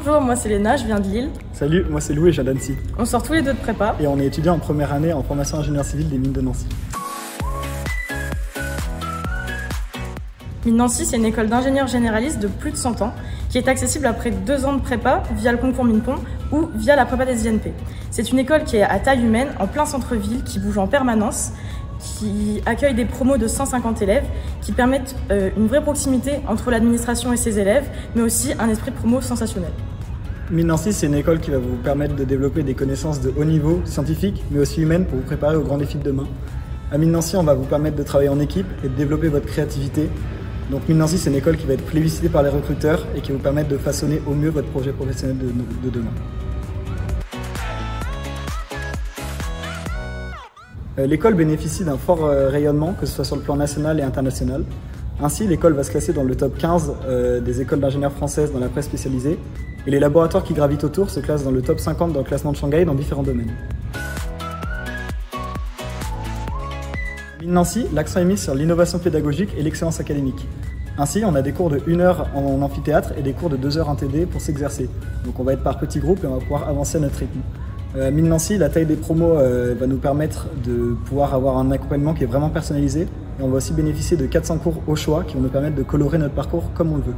Bonjour, moi c'est Léna, je viens de Lille. Salut, moi c'est Louis et je viens d'Annecy. On sort tous les deux de prépa. Et on est étudiant en première année en formation ingénieur civil des mines de Nancy. Mines Nancy, c'est une école d'ingénieurs généralistes de plus de 100 ans qui est accessible après 2 ans de prépa via le concours Minepont ou via la prépa des INP. C'est une école qui est à taille humaine, en plein centre-ville, qui bouge en permanence, qui accueille des promos de 150 élèves, qui permettent une vraie proximité entre l'administration et ses élèves, mais aussi un esprit de promo sensationnel. Mines Nancy, c'est une école qui va vous permettre de développer des connaissances de haut niveau, scientifiques, mais aussi humaines pour vous préparer aux grands défis de demain. À Mines Nancy, on va vous permettre de travailler en équipe et de développer votre créativité. Donc Mines Nancy, c'est une école qui va être plébiscitée par les recruteurs et qui va vous permettre de façonner au mieux votre projet professionnel de demain. L'école bénéficie d'un fort rayonnement, que ce soit sur le plan national et international. Ainsi, l'école va se classer dans le top 15 des écoles d'ingénieurs françaises dans la presse spécialisée, et les laboratoires qui gravitent autour se classent dans le top 50 dans le classement de Shanghai dans différents domaines. À Mines Nancy, l'accent est mis sur l'innovation pédagogique et l'excellence académique. Ainsi, on a des cours de 1 heure en amphithéâtre et des cours de 2 heures en TD pour s'exercer. Donc on va être par petits groupes et on va pouvoir avancer à notre rythme. À Mines Nancy, la taille des promos va nous permettre de pouvoir avoir un accompagnement qui est vraiment personnalisé, et on va aussi bénéficier de 400 cours au choix qui vont nous permettre de colorer notre parcours comme on le veut.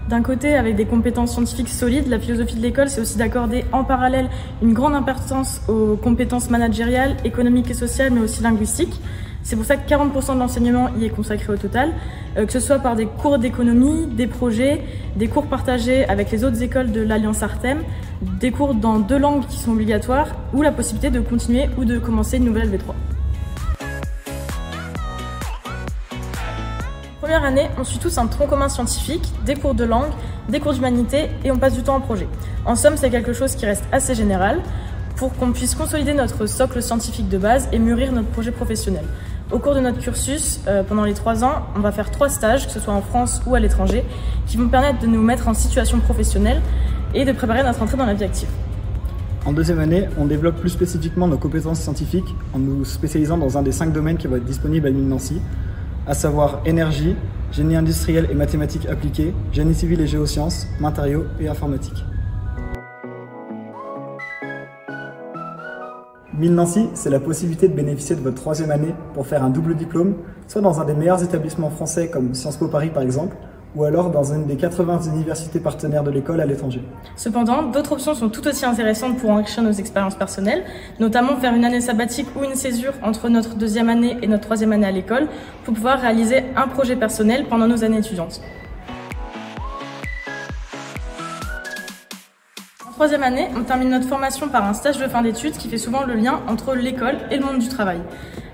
D'un côté, avec des compétences scientifiques solides, la philosophie de l'école, c'est aussi d'accorder en parallèle une grande importance aux compétences managériales, économiques et sociales, mais aussi linguistiques. C'est pour ça que 40% de l'enseignement y est consacré au total, que ce soit par des cours d'économie, des projets, des cours partagés avec les autres écoles de l'Alliance Artem, des cours dans 2 langues qui sont obligatoires, ou la possibilité de continuer ou de commencer une nouvelle LV3. Première année, on suit tous un tronc commun scientifique, des cours de langue, des cours d'humanité et on passe du temps en projet. En somme, c'est quelque chose qui reste assez général pour qu'on puisse consolider notre socle scientifique de base et mûrir notre projet professionnel. Au cours de notre cursus, pendant les 3 ans, on va faire 3 stages, que ce soit en France ou à l'étranger, qui vont permettre de nous mettre en situation professionnelle et de préparer notre entrée dans la vie active. En deuxième année, on développe plus spécifiquement nos compétences scientifiques en nous spécialisant dans un des 5 domaines qui va être disponible à Mines Nancy, à savoir énergie, génie industriel et mathématiques appliquées, génie civil et géosciences, matériaux et informatique. Mines Nancy, c'est la possibilité de bénéficier de votre 3e année pour faire un double diplôme, soit dans un des meilleurs établissements français comme Sciences Po Paris par exemple, ou alors dans une des 80 universités partenaires de l'école à l'étranger. Cependant, d'autres options sont tout aussi intéressantes pour enrichir nos expériences personnelles, notamment faire une année sabbatique ou une césure entre notre 2e année et notre 3e année à l'école pour pouvoir réaliser un projet personnel pendant nos années étudiantes. En 3e année, on termine notre formation par un stage de fin d'études qui fait souvent le lien entre l'école et le monde du travail.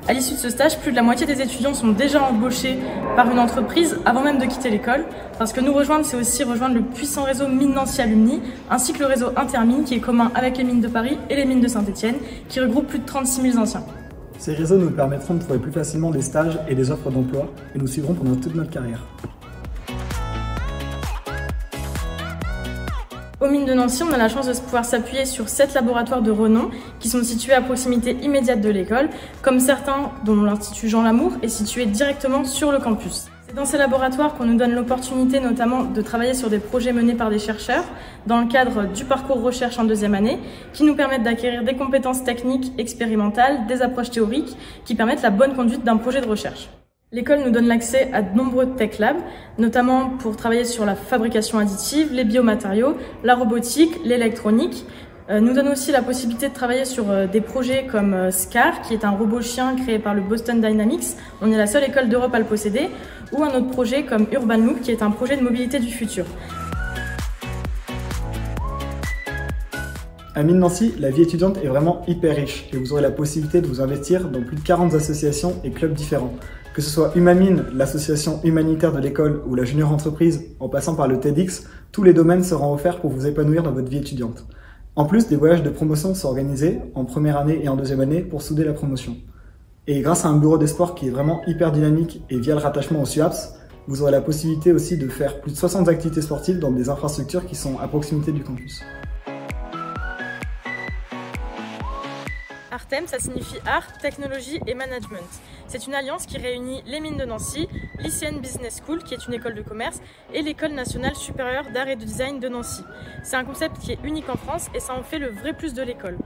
À l'issue de ce stage, plus de la moitié des étudiants sont déjà embauchés par une entreprise avant même de quitter l'école, parce que nous rejoindre, c'est aussi rejoindre le puissant réseau Mines Nancy Alumni, ainsi que le réseau Intermines qui est commun avec les mines de Paris et les mines de Saint-Étienne, qui regroupe plus de 36 000 anciens. Ces réseaux nous permettront de trouver plus facilement des stages et des offres d'emploi, et nous suivrons pendant toute notre carrière. Aux mines de Nancy, on a la chance de pouvoir s'appuyer sur 7 laboratoires de renom qui sont situés à proximité immédiate de l'école, comme certains dont l'Institut Jean Lamour est situé directement sur le campus. C'est dans ces laboratoires qu'on nous donne l'opportunité notamment de travailler sur des projets menés par des chercheurs dans le cadre du parcours recherche en 2e année qui nous permettent d'acquérir des compétences techniques, expérimentales, des approches théoriques qui permettent la bonne conduite d'un projet de recherche. L'école nous donne l'accès à de nombreux tech labs, notamment pour travailler sur la fabrication additive, les biomatériaux, la robotique, l'électronique. Nous donne aussi la possibilité de travailler sur des projets comme SCAR, qui est un robot chien créé par le Boston Dynamics. On est la seule école d'Europe à le posséder. Ou un autre projet comme Urban Loop, qui est un projet de mobilité du futur. À Mines Nancy, la vie étudiante est vraiment hyper riche et vous aurez la possibilité de vous investir dans plus de 40 associations et clubs différents. Que ce soit Humamine, l'association humanitaire de l'école, ou la junior entreprise, en passant par le TEDx, tous les domaines seront offerts pour vous épanouir dans votre vie étudiante. En plus, des voyages de promotion sont organisés en première année et en 2e année pour souder la promotion. Et grâce à un bureau des sports qui est vraiment hyper dynamique et via le rattachement au SUAPS, vous aurez la possibilité aussi de faire plus de 60 activités sportives dans des infrastructures qui sont à proximité du campus. Artem, ça signifie art, technologie et management. C'est une alliance qui réunit les mines de Nancy, l'ICN Business School, qui est une école de commerce, et l'École nationale supérieure d'art et de design de Nancy. C'est un concept qui est unique en France et ça en fait le vrai plus de l'école.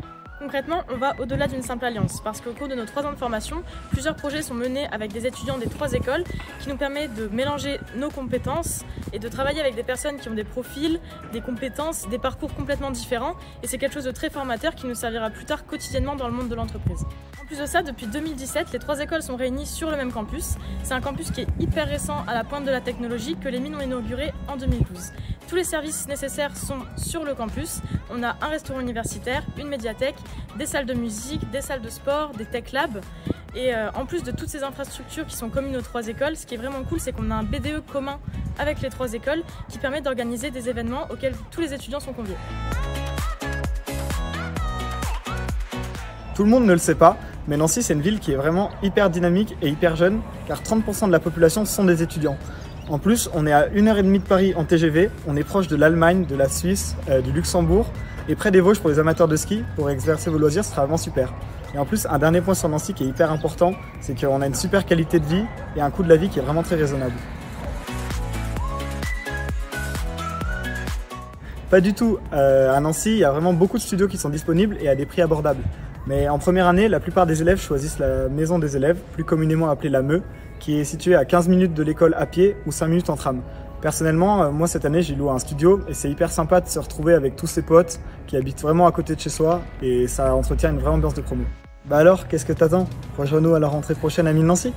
Concrètement, on va au-delà d'une simple alliance, parce qu'au cours de nos 3 ans de formation, plusieurs projets sont menés avec des étudiants des 3 écoles, qui nous permettent de mélanger nos compétences et de travailler avec des personnes qui ont des profils, des compétences, des parcours complètement différents, et c'est quelque chose de très formateur qui nous servira plus tard quotidiennement dans le monde de l'entreprise. En plus de ça, depuis 2017, les 3 écoles sont réunies sur le même campus. C'est un campus qui est hyper récent à la pointe de la technologie, que les mines ont inauguré en 2012. Tous les services nécessaires sont sur le campus. On a un restaurant universitaire, une médiathèque, des salles de musique, des salles de sport, des tech labs. Et en plus de toutes ces infrastructures qui sont communes aux 3 écoles, ce qui est vraiment cool, c'est qu'on a un BDE commun avec les 3 écoles qui permet d'organiser des événements auxquels tous les étudiants sont conviés. Tout le monde ne le sait pas, mais Nancy c'est une ville qui est vraiment hyper dynamique et hyper jeune, car 30% de la population sont des étudiants. En plus, on est à 1h30 de Paris en TGV, on est proche de l'Allemagne, de la Suisse, du Luxembourg, et près des Vosges pour les amateurs de ski. Pour exercer vos loisirs, ce sera vraiment super. Et en plus, un dernier point sur Nancy qui est hyper important, c'est qu'on a une super qualité de vie et un coût de la vie qui est vraiment très raisonnable. Pas du tout, à Nancy, il y a vraiment beaucoup de studios qui sont disponibles et à des prix abordables. Mais en première année, la plupart des élèves choisissent la maison des élèves, plus communément appelée la MEU, qui est située à 15 minutes de l'école à pied ou 5 minutes en tram. Personnellement, moi cette année j'ai loué un studio et c'est hyper sympa de se retrouver avec tous ses potes qui habitent vraiment à côté de chez soi et ça entretient une vraie ambiance de promo. Bah alors, qu'est-ce que t'attends? Rejoins-nous à la rentrée prochaine à Mines Nancy.